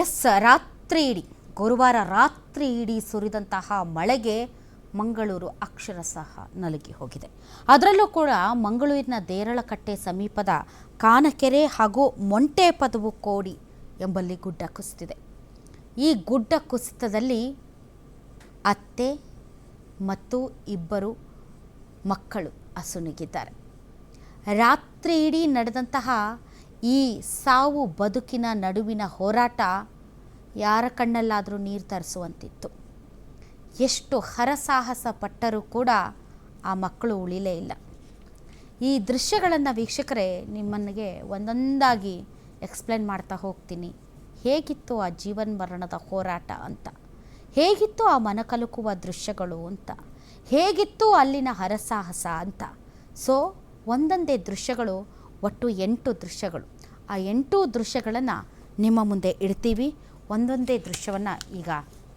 S, ರಾತ್ರಿ ಇಡೀ ಗುರುವಾರ ರಾತ್ರಿ ಇಡೀ ಸುರಿದಂತಹ ಮಳೆಗೆ ಮಂಗಳೂರು ಅಕ್ಷರಶಃ ನಲುಗಿ ಹೋಗಿದೆ. ಅದರಲ್ಲೂ ಕೂಡ ಮಂಗಳೂರಿನ ದೇರಳಕಟ್ಟೆ ಸಮೀಪದ ಕಾನಕೆರೆ ಹಾಗೂ ಮೊಂಟೆಪದವು ಕೋಡಿ ಎಂಬಲ್ಲಿ ಗುಡ್ಡ ಕುಸಿದಿದೆ. ಈ ಗುಡ್ಡ ಕುಸಿತದಲ್ಲಿ ಅತ್ತೆ ಮತ್ತು ಇಬ್ಬರು ಮಕ್ಕಳು ಅಸುನೀಗಿದ್ದಾರೆ. ರಾತ್ರಿ ಇಡೀ ನಡೆದಂತಹ ಈ ಸಾವು ಬದುಕಿನ ನಡುವಿನ ಹೋರಾಟ ಯಾರ ಕಣ್ಣಲ್ಲಾದರೂ ನೀರು ತರಿಸುವಂತಿತ್ತು. ಎಷ್ಟು ಹರಸಾಹಸ ಪಟ್ಟರೂ ಕೂಡ ಆ ಮಕ್ಕಳು ಉಳಿಲೇ ಇಲ್ಲ. ಈ ದೃಶ್ಯಗಳನ್ನು ವೀಕ್ಷಕರೇ ನಿಮ್ಮನಿಗೆ ಒಂದೊಂದಾಗಿ ಎಕ್ಸ್ಪ್ಲೇನ್ ಮಾಡ್ತಾ ಹೋಗ್ತೀನಿ. ಹೇಗಿತ್ತು ಆ ಜೀವನ ಮರಣದ ಹೋರಾಟ ಅಂತ, ಹೇಗಿತ್ತು ಆ ಮನಕಲುಕುವ ದೃಶ್ಯಗಳು ಅಂತ, ಹೇಗಿತ್ತು ಅಲ್ಲಿನ ಹರಸಾಹಸ ಅಂತ. ಸೊ ಒಂದೊಂದೇ ದೃಶ್ಯಗಳು, ಒಟ್ಟು 8 ದೃಶ್ಯಗಳು. ಆ 8 ದೃಶ್ಯಗಳನ್ನು ನಿಮ್ಮ ಮುಂದೆ ಇಡ್ತೀವಿ. ಒಂದೊಂದೇ ದೃಶ್ಯವನ್ನು ಈಗ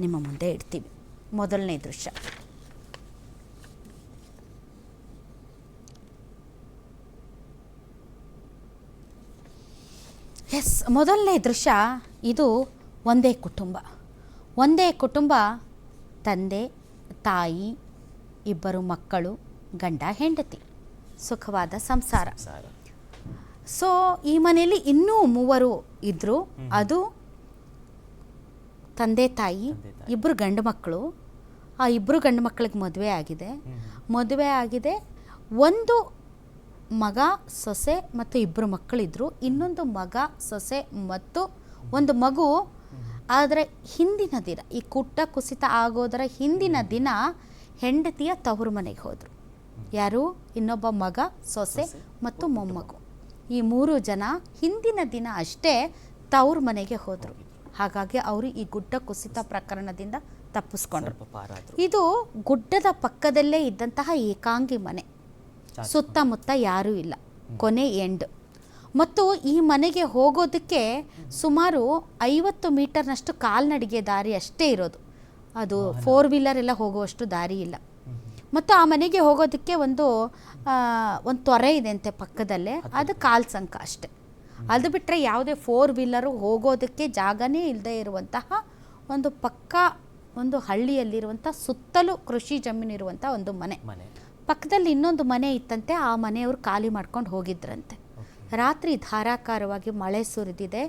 ನಿಮ್ಮ ಮುಂದೆ ಇಡ್ತೀವಿ. ಮೊದಲನೇ ದೃಶ್ಯ, ಎಸ್, ಮೊದಲನೇ ದೃಶ್ಯ. ಇದು ಒಂದೇ ಕುಟುಂಬ, ತಂದೆ ತಾಯಿ, ಇಬ್ಬರು ಮಕ್ಕಳು, ಗಂಡ ಹೆಂಡತಿ, ಸುಖವಾದ ಸಂಸಾರ. ಸೊ ಈ ಮನೆಯಲ್ಲಿ ಇನ್ನೂ 3 ಇದ್ದರು. ಅದು ತಂದೆ ತಾಯಿ, ಇಬ್ಬರು ಗಂಡು ಮಕ್ಕಳು. ಆ ಇಬ್ಬರು ಗಂಡು ಮಕ್ಕಳಿಗೆ ಮದುವೆ ಆಗಿದೆ. ಒಂದು ಮಗ ಸೊಸೆ ಮತ್ತು ಇಬ್ಬರು ಮಕ್ಕಳಿದ್ರು. ಇನ್ನೊಂದು ಮಗ ಸೊಸೆ ಮತ್ತು ಒಂದು ಮಗು. ಆದರೆ ಹಿಂದಿನ ದಿನ, ಈ ಗುಡ್ಡ ಕುಸಿತ ಆಗೋದರ ಹಿಂದಿನ ದಿನ ಹೆಂಡತಿಯ ತವರು ಮನೆಗೆ ಹೋದರು. ಯಾರು? ಇನ್ನೊಬ್ಬ ಮಗ, ಸೊಸೆ ಮತ್ತು ಮೊಮ್ಮಗು. ಈ 3 ಜನ ಹಿಂದಿನ ದಿನ ಅಷ್ಟೇ ತವರು ಮನೆಗೆ ಹೋದರು. ಹಾಗಾಗಿ ಅವರು ಈ ಗುಡ್ಡ ಕುಸಿತ ಪ್ರಕರಣದಿಂದ ತಪ್ಪಿಸ್ಕೊಂಡ್ರು. ಇದು ಗುಡ್ಡದ ಪಕ್ಕದಲ್ಲೇ ಇದ್ದಂತಹ ಏಕಾಂಗಿ ಮನೆ, ಸುತ್ತಮುತ್ತ ಯಾರೂ ಇಲ್ಲ, ಕೊನೆ ಎಂಡ್. ಮತ್ತು ಈ ಮನೆಗೆ ಹೋಗೋದಕ್ಕೆ ಸುಮಾರು 50 ಮೀಟರ್ನಷ್ಟು ಕಾಲ್ನಡಿಗೆ ದಾರಿ ಅಷ್ಟೇ ಇರೋದು. ಅದು 4 ವೀಲರ್ ಎಲ್ಲ ಹೋಗುವಷ್ಟು ದಾರಿ ಇಲ್ಲ. ಮತ್ತು ಆ ಮನೆಗೆ ಹೋಗೋದಕ್ಕೆ ಒಂದು ತೊರೆ ಇದೆ ಅಂತೆ ಪಕ್ಕದಲ್ಲೇ, ಅದು ಕಾಲು ಸಂಕ ಅಷ್ಟೆ. ಅದು ಬಿಟ್ಟರೆ ಯಾವುದೇ 4 ವೀಲರು ಹೋಗೋದಕ್ಕೆ ಜಾಗನೇ ಇಲ್ಲದೆ ಇರುವಂತಹ ಒಂದು ಹಳ್ಳಿಯಲ್ಲಿರುವಂಥ, ಸುತ್ತಲೂ ಕೃಷಿ ಜಮೀನು ಇರುವಂಥ ಒಂದು ಮನೆ. ಪಕ್ಕದಲ್ಲಿ ಇನ್ನೊಂದು ಮನೆ ಇತ್ತಂತೆ. ಆ ಮನೆಯವರು ಖಾಲಿ ಮಾಡ್ಕೊಂಡು ಹೋಗಿದ್ರಂತೆ. ರಾತ್ರಿ ಧಾರಾಕಾರವಾಗಿ ಮಳೆ ಸುರಿದಿದೆ.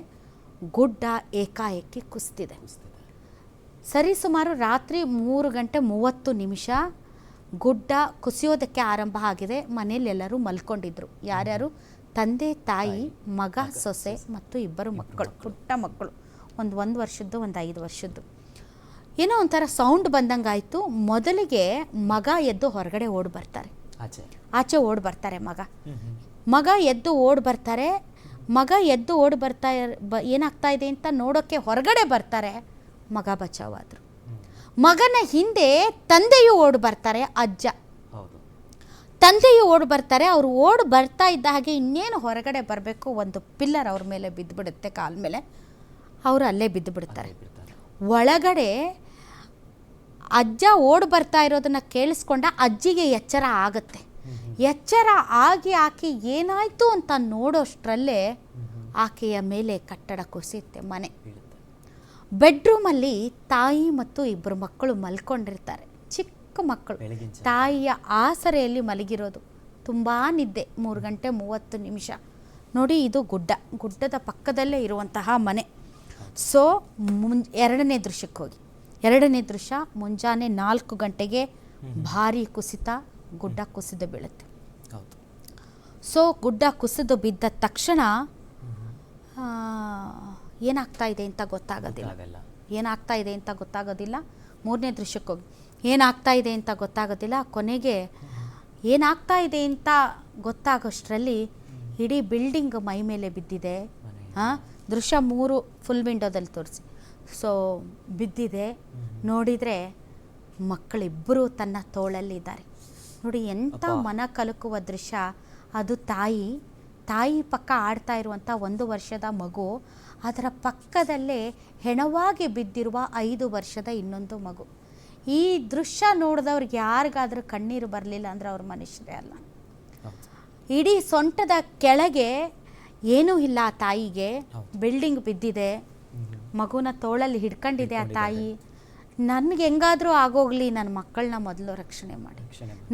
ಗುಡ್ಡ ಏಕಾಏಕಿ ಕುಸಿದಿದೆ. ಸರಿಸುಮಾರು ರಾತ್ರಿ 3:30 ಗುಡ್ಡ ಕುಸಿಯೋದಕ್ಕೆ ಆರಂಭ ಆಗಿದೆ. ಮನೆಯಲ್ಲಿ ಎಲ್ಲರೂ ಮಲ್ಕೊಂಡಿದ್ರು. ಯಾರ್ಯಾರು? ತಂದೆ ತಾಯಿ, ಮಗ ಸೊಸೆ ಮತ್ತು ಇಬ್ಬರು ಮಕ್ಕಳು, ಪುಟ್ಟ ಮಕ್ಕಳು. ಒಂದು ವರ್ಷದ್ದು, ಒಂದು 5 ವರ್ಷದ್ದು. ಏನೋ ಒಂಥರ ಸೌಂಡ್ ಬಂದಂಗಾಯಿತು. ಮೊದಲಿಗೆ ಮಗ ಎದ್ದು ಹೊರಗಡೆ ಓಡಿ ಬರ್ತಾರೆ, ಆಚೆ ಓಡಿ ಬರ್ತಾರೆ. ಮಗ ಎದ್ದು ಓಡಿ ಬರ್ತಾರೆ. ಏನಾಗ್ತಾ ಇದೆ ಅಂತ ನೋಡೋಕ್ಕೆ ಹೊರಗಡೆ ಬರ್ತಾರೆ. ಮಗ ಬಚಾವಾದರು. ಮಗನ ಹಿಂದೆ ತಂದೆಯು ಓಡಿ ಬರ್ತಾರೆ, ಅಜ್ಜ. ತಂದೆಯು ಓಡಿ ಬರ್ತಾರೆ. ಅವರು ಓಡಿ ಬರ್ತಾ ಇದ್ದ ಹಾಗೆ ಇನ್ನೇನು ಹೊರಗಡೆ ಬರಬೇಕು, ಒಂದು ಪಿಲ್ಲರ್ ಅವ್ರ ಮೇಲೆ ಬಿದ್ದುಬಿಡುತ್ತೆ, ಕಾಲ ಮೇಲೆ. ಅವರು ಅಲ್ಲೇ ಬಿದ್ದು ಬಿಡ್ತಾರೆ. ಒಳಗಡೆ ಅಜ್ಜ ಓಡಿ ಬರ್ತಾ ಇರೋದನ್ನು ಕೇಳಿಸ್ಕೊಂಡ ಅಜ್ಜಿಗೆ ಎಚ್ಚರ ಆಗುತ್ತೆ. ಎಚ್ಚರ ಆಗಿ ಆಕೆ ಏನಾಯಿತು ಅಂತ ನೋಡೋಷ್ಟರಲ್ಲೇ ಆಕೆಯ ಮೇಲೆ ಕಟ್ಟಡ ಕುಸಿಯುತ್ತೆ, ಮನೆ. ಬೆಡ್ರೂಮಲ್ಲಿ ತಾಯಿ ಮತ್ತು ಇಬ್ಬರು ಮಕ್ಕಳು ಮಲ್ಕೊಂಡಿರ್ತಾರೆ, ಚಿಕ್ಕ ಮಕ್ಕಳು. ತಾಯಿಯ ಆಸರೆಯಲ್ಲಿ ಮಲಗಿರೋದು. ತುಂಬ ನಿದ್ದೆ. 3:30 ನೋಡಿ. ಇದು ಗುಡ್ಡದ ಪಕ್ಕದಲ್ಲೇ ಇರುವಂತಹ ಮನೆ. ಸೊ ಎರಡನೇ ದೃಶ್ಯಕ್ಕೆ ಹೋಗಿ. ಎರಡನೇ ದೃಶ್ಯ, ಮುಂಜಾನೆ 4 ಗಂಟೆಗೆ ಭಾರೀ ಕುಸಿತ, ಗುಡ್ಡ ಕುಸಿದು ಬೀಳುತ್ತೆ. ಸೊ ಗುಡ್ಡ ಕುಸಿದು ಬಿದ್ದ ತಕ್ಷಣ ಏನಾಗ್ತಾ ಇದೆ ಅಂತ ಗೊತ್ತಾಗೋದಿಲ್ಲ. ಮೂರನೇ ದೃಶ್ಯಕ್ಕೆ ಹೋಗಿ. ಏನಾಗ್ತಾ ಇದೆ ಅಂತ ಗೊತ್ತಾಗೋದಿಲ್ಲ. ಕೊನೆಗೆ ಏನಾಗ್ತಾ ಇದೆ ಅಂತ ಗೊತ್ತಾಗೋಷ್ಟರಲ್ಲಿ ಇಡೀ ಬಿಲ್ಡಿಂಗ್ ಮೈ ಮೇಲೆ ಬಿದ್ದಿದೆ. ದೃಶ್ಯ 3 ಫುಲ್ ವಿಂಡೋದಲ್ಲಿ ತೋರಿಸಿ. ಸೊ ಬಿದ್ದಿದೆ. ನೋಡಿದರೆ ಮಕ್ಕಳಿಬ್ಬರು ತನ್ನ ತೋಳಲ್ಲಿದ್ದಾರೆ. ನೋಡಿ ಎಂಥ ಮನ ಕಲಕುವ ದೃಶ್ಯ. ಅದು ತಾಯಿ ಪಕ್ಕ ಆಡ್ತಾ ಇರುವಂಥ 1 ವರ್ಷದ ಮಗು. ಅದರ ಪಕ್ಕದಲ್ಲೇ ಹೆಣವಾಗಿ ಬಿದ್ದಿರುವ 5 ವರ್ಷದ ಇನ್ನೊಂದು ಮಗು. ಈ ದೃಶ್ಯ ನೋಡಿದವ್ರಿಗೆ ಯಾರಿಗಾದ್ರೂ ಕಣ್ಣೀರು ಬರಲಿಲ್ಲ ಅಂದರೆ ಅವ್ರ ಮನುಷ್ಯರೇ ಅಲ್ಲ. ಇಡೀ ಸೊಂಟದ ಕೆಳಗೆ ಏನೂ ಇಲ್ಲ ಆ ತಾಯಿಗೆ. ಬಿಲ್ಡಿಂಗ್ ಬಿದ್ದಿದೆ. ಮಗುನ ತೋಳಲ್ಲಿ ಹಿಡ್ಕೊಂಡಿದೆ ಆ ತಾಯಿ. ನನಗೆ ಹೆಂಗಾದರೂ ಆಗೋಗಲಿ ನನ್ನ ಮಕ್ಕಳನ್ನ ಮೊದಲು ರಕ್ಷಣೆ ಮಾಡಿ,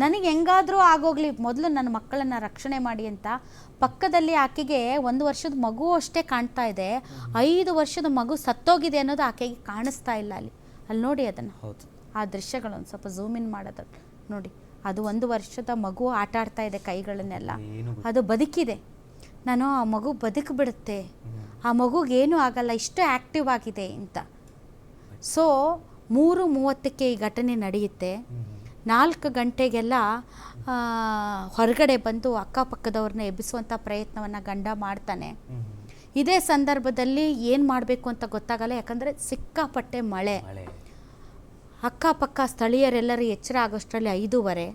ನನಗೆ ಹೆಂಗಾದರೂ ಆಗೋಗಲಿ ಮೊದಲು ನನ್ನ ಮಕ್ಕಳನ್ನು ರಕ್ಷಣೆ ಮಾಡಿ ಅಂತ ಪಕ್ಕದಲ್ಲಿ ಆಕೆಗೆ 1 ವರ್ಷದ ಮಗು ಅಷ್ಟೇ ಕಾಣ್ತಾ ಇದೆ. 5 ವರ್ಷದ ಮಗು ಸತ್ತೋಗಿದೆ ಅನ್ನೋದು ಆಕೆಗೆ ಕಾಣಿಸ್ತಾ ಇಲ್ಲ. ಅಲ್ಲಿ ನೋಡಿ ಅದನ್ನು, ಆ ದೃಶ್ಯಗಳು ಒಂದು ಸ್ವಲ್ಪ ಝೂಮ್ ಇನ್ ಮಾಡೋದು ನೋಡಿ. ಅದು 1 ವರ್ಷದ ಮಗು ಆಟ ಆಡ್ತಾ ಇದೆ ಕೈಗಳನ್ನೆಲ್ಲ, ಅದು ಬದುಕಿದೆ. ನಾನು ಆ ಮಗು ಬದುಕಿಬಿಡುತ್ತೆ, ಆ ಮಗುಗೇನೂ ಆಗಲ್ಲ, ಇಷ್ಟು ಆ್ಯಕ್ಟಿವ್ ಆಗಿದೆ ಅಂತ. ಸೊ 3:30ಕ್ಕೆ ಈ ಘಟನೆ ನಡೆಯುತ್ತೆ. 4 ಗಂಟೆಗೆಲ್ಲ ಹೊರಗಡೆ ಬಂದು ಅಕ್ಕಪಕ್ಕದವ್ರನ್ನ ಎಬ್ಬಿಸುವಂಥ ಪ್ರಯತ್ನವನ್ನು ಗಂಡ ಮಾಡ್ತಾನೆ. ಇದೇ ಸಂದರ್ಭದಲ್ಲಿ ಏನು ಮಾಡಬೇಕು ಅಂತ ಗೊತ್ತಾಗಲ್ಲ, ಯಾಕಂದರೆ ಸಿಕ್ಕಾಪಟ್ಟೆ ಮಳೆ. ಅಕ್ಕಪಕ್ಕ ಸ್ಥಳೀಯರೆಲ್ಲರೂ ಎಚ್ಚರ ಆಗೋಷ್ಟರಲ್ಲಿ 5:15.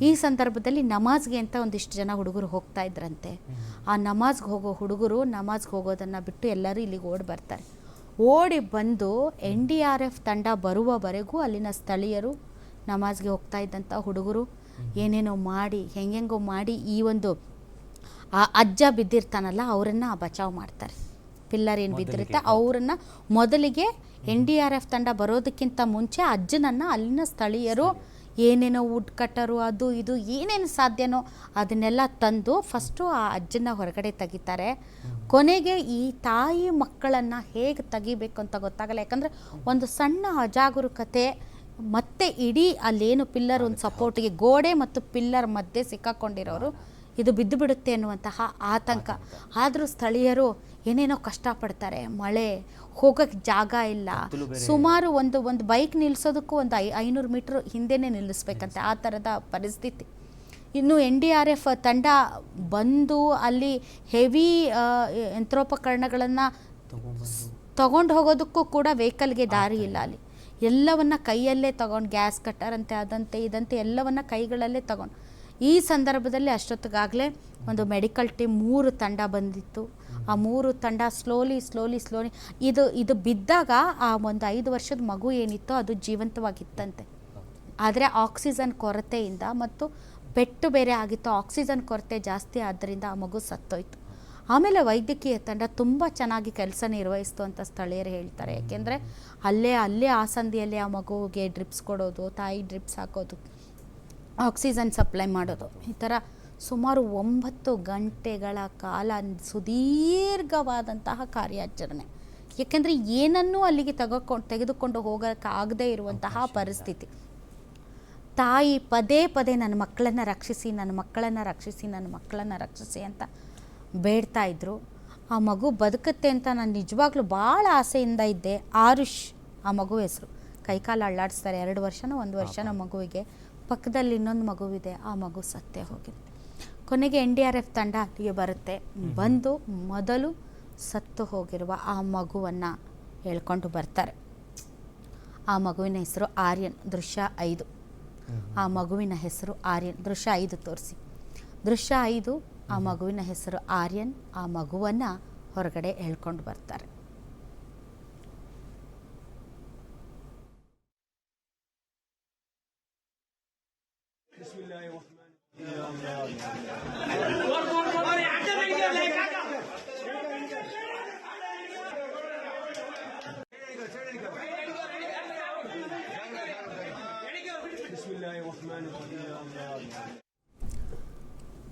ಈ ಸಂದರ್ಭದಲ್ಲಿ ನಮಾಜ್ಗೆ ಅಂತ ಒಂದಿಷ್ಟು ಜನ ಹುಡುಗರು ಹೋಗ್ತಾ ಇದ್ರಂತೆ. ಆ ನಮಾಜ್ಗೆ ಹೋಗೋ ಹುಡುಗರು ನಮಾಜ್ಗೆ ಹೋಗೋದನ್ನು ಬಿಟ್ಟು ಎಲ್ಲರೂ ಇಲ್ಲಿಗೆ ಓಡಿ ಬರ್ತಾರೆ. ಓಡಿ ಬಂದು NDRF ತಂಡ ಬರುವವರೆಗೂ ಅಲ್ಲಿನ ಸ್ಥಳೀಯರು ನಮಾಜ್ಗೆ ಹೋಗ್ತಾ ಇದ್ದಂಥ ಹುಡುಗರು ಏನೇನೋ ಮಾಡಿ ಹೆಂಗೆಂಗೋ ಮಾಡಿ ಈ ಒಂದು ಆ ಅಜ್ಜ ಬಿದ್ದಿರ್ತಾನಲ್ಲ ಅವರನ್ನು ಬಚಾವ್ ಮಾಡ್ತಾರೆ. ಪಿಲ್ಲರ್ ಏನು ಬಿದ್ದಿರುತ್ತೆ ಅವರನ್ನು ಮೊದಲಿಗೆ NDRF ತಂಡ ಬರೋದಕ್ಕಿಂತ ಮುಂಚೆ ಅಜ್ಜನನ್ನು ಅಲ್ಲಿನ ಸ್ಥಳೀಯರು ಏನೇನೋ ವುಡ್ ಕಟ್ಟರು ಅದು ಇದು ಏನೇನು ಸಾಧ್ಯನೋ ಅದನ್ನೆಲ್ಲ ತಂದು ಫಸ್ಟು ಆ ಅಜ್ಜನ ಹೊರಗಡೆ ತೆಗಿತಾರೆ. ಕೊನೆಗೆ ಈ ತಾಯಿ ಮಕ್ಕಳನ್ನು ಹೇಗೆ ತೆಗಿಬೇಕು ಅಂತ ಗೊತ್ತಾಗಲ್ಲ, ಯಾಕಂದರೆ ಒಂದು ಸಣ್ಣ ಅಜಾಗರೂಕತೆ ಮತ್ತು ಇಡೀ ಅಲ್ಲೇನು ಪಿಲ್ಲರ್ ಒಂದು ಸಪೋರ್ಟಿಗೆ ಗೋಡೆ ಮತ್ತು ಪಿಲ್ಲರ್ ಮಧ್ಯೆ ಸಿಕ್ಕಾಕೊಂಡಿರೋರು ಇದು ಬಿದ್ದು ಬಿಡುತ್ತೆ ಅನ್ನುವಂತಹ ಆತಂಕ. ಆದರೂ ಸ್ಥಳೀಯರು ಏನೇನೋ ಕಷ್ಟಪಡ್ತಾರೆ, ಮಳೆ, ಹೋಗೋಕ್ಕೆ ಜಾಗ ಇಲ್ಲ, ಸುಮಾರು ಒಂದು ಬೈಕ್ ನಿಲ್ಲಿಸೋದಕ್ಕೂ ಒಂದು 500 ಮೀಟ್ರ್ ಹಿಂದೆನೇ ನಿಲ್ಲಿಸ್ಬೇಕಂತೆ, ಆ ಥರದ ಪರಿಸ್ಥಿತಿ. ಇನ್ನು NDRF ತಂಡ ಬಂದು ಅಲ್ಲಿ ಹೆವಿ ಯಂತ್ರೋಪಕರಣಗಳನ್ನು ತಗೊಂಡು ಹೋಗೋದಕ್ಕೂ ಕೂಡ ವೆಹಿಕಲ್ಗೆ ದಾರಿ ಇಲ್ಲ. ಅಲ್ಲಿ ಎಲ್ಲವನ್ನ ಕೈಯಲ್ಲೇ ತಗೊಂಡು, ಗ್ಯಾಸ್ ಕಟ್ಟರ್ ಅಂತೆ ಅದಂತೆ ಇದಂತೆ ಎಲ್ಲವನ್ನ ಕೈಗಳಲ್ಲೇ ತಗೊಂಡು. ಈ ಸಂದರ್ಭದಲ್ಲಿ ಅಷ್ಟೊತ್ತಿಗಾಗಲೇ ಒಂದು ಮೆಡಿಕಲ್ ಟೀಮ್ 3 ತಂಡ ಬಂದಿತ್ತು. ಆ 3 ತಂಡ ಸ್ಲೋಲಿ ಇದು ಬಿದ್ದಾಗ ಆ ಒಂದು 5 ವರ್ಷದ ಮಗು ಏನಿತ್ತೋ ಅದು ಜೀವಂತವಾಗಿತ್ತಂತೆ. ಆದರೆ ಆಕ್ಸಿಜನ್ ಕೊರತೆಯಿಂದ ಮತ್ತು ಪೆಟ್ಟು ಬೇರೆ ಆಗಿತ್ತು, ಆಕ್ಸಿಜನ್ ಕೊರತೆ ಜಾಸ್ತಿ ಆದ್ದರಿಂದ ಆ ಮಗು ಸತ್ತೋಯ್ತು. ಆಮೇಲೆ ವೈದ್ಯಕೀಯ ತಂಡ ತುಂಬ ಚೆನ್ನಾಗಿ ಕೆಲಸ ನಿರ್ವಹಿಸ್ತು ಅಂತ ಸ್ಥಳೀಯರು ಹೇಳ್ತಾರೆ. ಯಾಕೆಂದರೆ ಅಲ್ಲೇ ಆ ಸಂದಿಯಲ್ಲಿ ಆ ಮಗುವಿಗೆ ಡ್ರಿಪ್ಸ್ ಕೊಡೋದು, ತಾಯಿ ಡ್ರಿಪ್ಸ್ ಹಾಕೋದು, ಆಕ್ಸಿಜನ್ ಸಪ್ಲೈ ಮಾಡೋದು, ಈ ಥರ ಸುಮಾರು 9 ಗಂಟೆಗಳ ಕಾಲ ಸುದೀರ್ಘವಾದಂತಹ ಕಾರ್ಯಾಚರಣೆ. ಏಕೆಂದರೆ ಏನನ್ನೂ ಅಲ್ಲಿಗೆ ತೆಗೆದುಕೊಂಡು ಹೋಗೋಕ್ಕಾಗದೇ ಇರುವಂತಹ ಪರಿಸ್ಥಿತಿ. ತಾಯಿ ಪದೇ ಪದೇ ನನ್ನ ಮಕ್ಕಳನ್ನು ರಕ್ಷಿಸಿ, ನನ್ನ ಮಕ್ಕಳನ್ನು ರಕ್ಷಿಸಿ, ನನ್ನ ಮಕ್ಕಳನ್ನು ರಕ್ಷಿಸಿ ಅಂತ ಬೇಡ್ತಾ ಇದ್ದರು. ಆ ಮಗು ಬದುಕುತ್ತೆ ಅಂತ ನಾನು ನಿಜವಾಗ್ಲೂ ಭಾಳ ಆಸೆಯಿಂದ ಇದ್ದೆ. ಆರುಷ್ ಆ ಮಗು ಹೆಸರು. ಕೈಕಾಲು ಅಳ್ಳಾಡಿಸ್ತಾರೆ. 2 ವರ್ಷನೋ 1 ವರ್ಷನೋ ಮಗುವಿಗೆ. ಪಕ್ಕದಲ್ಲಿ ಇನ್ನೊಂದು ಮಗುವಿದೆ, ಆ ಮಗು ಸತ್ತೇ ಹೋಗಿದೆ. ಕೊನೆಗೆ NDRF ತಂಡ ಅಲ್ಲಿಗೆ ಬರುತ್ತೆ. ಬಂದು ಮೊದಲು ಸತ್ತು ಹೋಗಿರುವ ಆ ಮಗುವನ್ನು ಹೇಳ್ಕೊಂಡು ಬರ್ತಾರೆ. ಆ ಮಗುವಿನ ಹೆಸರು ಆರ್ಯನ್. ದೃಶ್ಯ 5. ಆ ಮಗುವಿನ ಹೆಸರು ಆರ್ಯನ್. ದೃಶ್ಯ 5 ತೋರಿಸಿ. ದೃಶ್ಯ 5. ಆ ಮಗುವಿನ ಹೆಸರು ಆರ್ಯನ್. ಆ ಮಗುವನ್ನು ಹೊರಗಡೆ ಹೇಳ್ಕೊಂಡು ಬರ್ತಾರೆ.